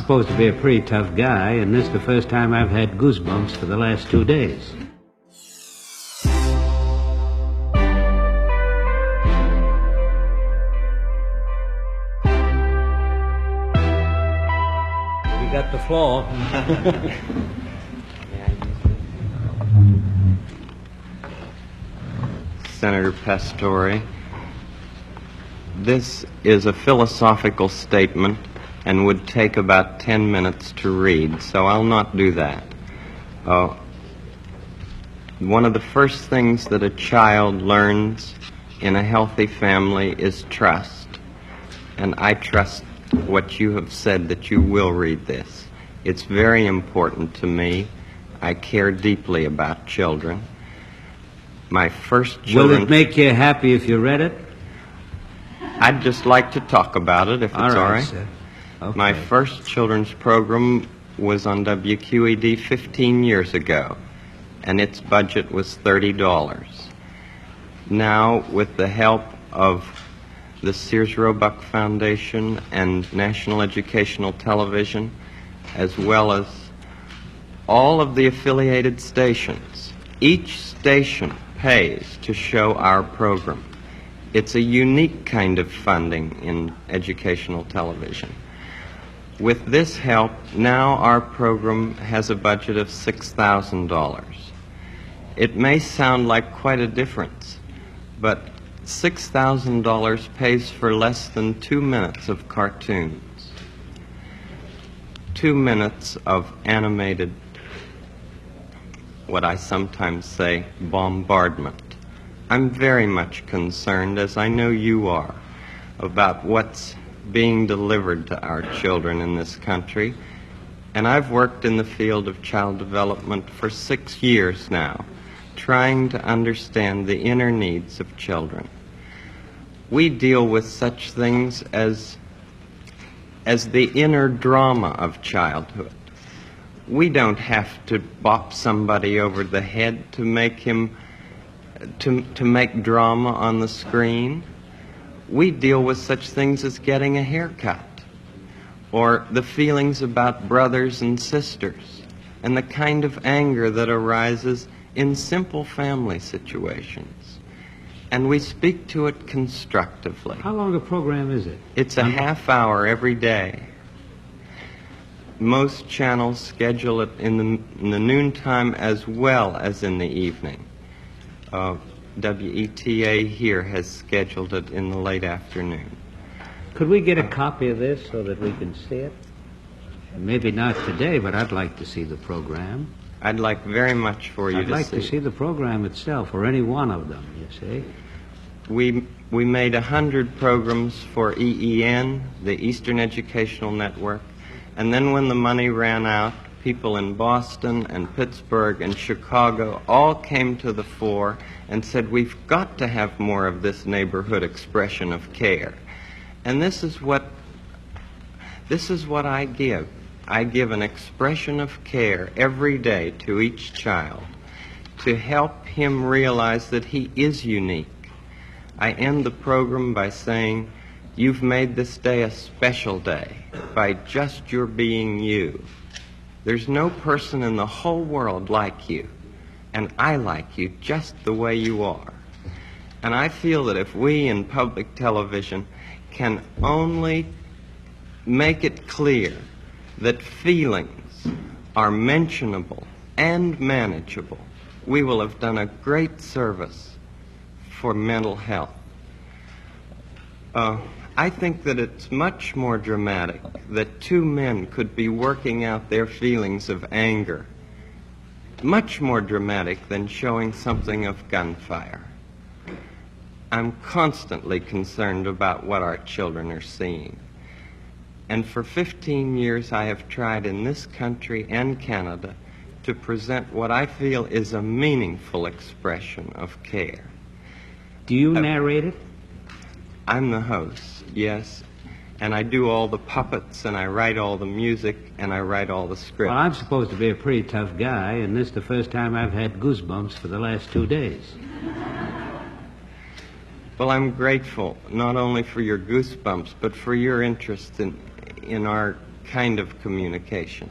supposed to be a pretty tough guy, and this is the first time I've had goosebumps for the last 2 days. We got the floor. Senator Pastore, this is a philosophical statement and would take about 10 minutes to read, so I'll not do that. One of the first things that a child learns in a healthy family is trust, and I trust what you have said, that you will read this. It's very important to me. I care deeply about children. My first children... Will it make you happy if you read it? I'd just like to talk about it, if it's all right. Sir. Okay. My first children's program was on WQED 15 years ago, and its budget was $30. Now, with the help of the Sears Roebuck Foundation and National Educational Television, as well as all of the affiliated stations, each station pays to show our program. It's a unique kind of funding in educational television. With this help, now our program has a budget of $6,000. It may sound like quite a difference, but $6,000 pays for less than 2 minutes of cartoons, 2 minutes of animated, what I sometimes say, bombardment. I'm very much concerned, as I know you are, about what's being delivered to our children in this country. And I've worked in the field of child development for 6 years now, trying to understand the inner needs of children. We deal with such things as the inner drama of childhood. We don't have to bop somebody over the head to make him to make drama on the screen. We deal with such things as getting a haircut, or the feelings about brothers and sisters, and the kind of anger that arises in simple family situations. And we speak to it constructively. How long a program is it? It's a half hour every day. Most channels schedule it in the noontime as well as in the evening. WETA here has scheduled it in the late afternoon. Could we get a copy of this so that we can see it? Maybe not today, but I'd like to see the program. I'd like very much for you I'd like to see the program itself, or any one of them, you see. We made 100 programs for EEN, the Eastern Educational Network, and then when the money ran out, people in Boston and Pittsburgh and Chicago all came to the fore and said, we've got to have more of this neighborhood expression of care. And this is what I give. I give an expression of care every day to each child to help him realize that he is unique. I end the program by saying, you've made this day a special day by just your being you. There's no person in the whole world like you, and I like you just the way you are. And I feel that if we in public television can only make it clear that feelings are mentionable and manageable, we will have done a great service for mental health. I think that it's much more dramatic that two men could be working out their feelings of anger, much more dramatic than showing something of gunfire. I'm constantly concerned about what our children are seeing. And for 15 years I have tried in this country and Canada to present what I feel is a meaningful expression of care. Do you narrate it? I'm the host, yes, and I do all the puppets, and I write all the music, and I write all the scripts. Well, I'm supposed to be a pretty tough guy, and this is the first time I've had goosebumps for the last 2 days. Well, I'm grateful not only for your goosebumps, but for your interest in our kind of communication.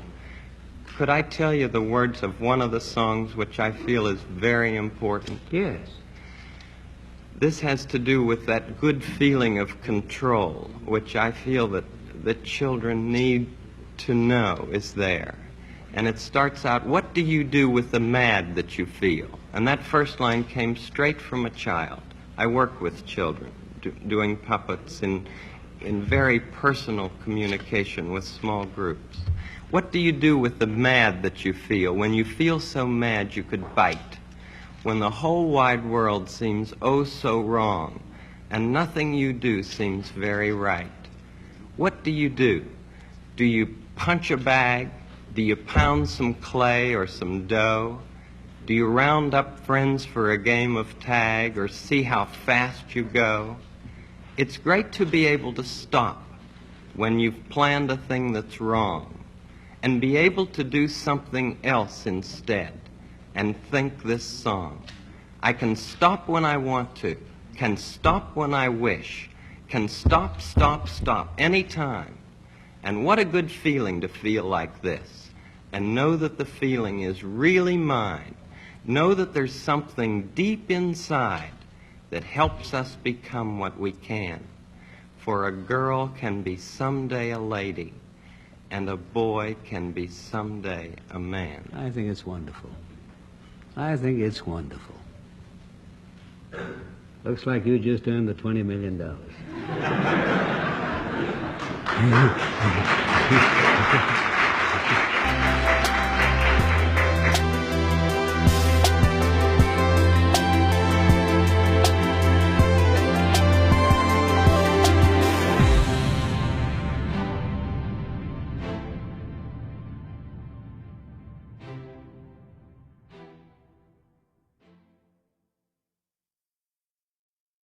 Could I tell you the words of one of the songs which I feel is very important? Yes. This has to do with that good feeling of control, which I feel that children need to know is there. And it starts out, what do you do with the mad that you feel? And that first line came straight from a child. I work with children, doing puppets in very personal communication with small groups. What do you do with the mad that you feel? When you feel so mad you could bite. When the whole wide world seems oh so wrong, and nothing you do seems very right. What do you do? Do you punch a bag? Do you pound some clay or some dough? Do you round up friends for a game of tag or see how fast you go? It's great to be able to stop when you've planned a thing that's wrong and be able to do something else instead and think this song. I can stop when I want to, can stop when I wish, can stop, stop, stop anytime. And what a good feeling to feel like this and know that the feeling is really mine. Know that there's something deep inside that helps us become what we can. For a girl can be someday a lady, and a boy can be someday a man. I think it's wonderful. I think it's wonderful. Looks like you just earned the $20 million.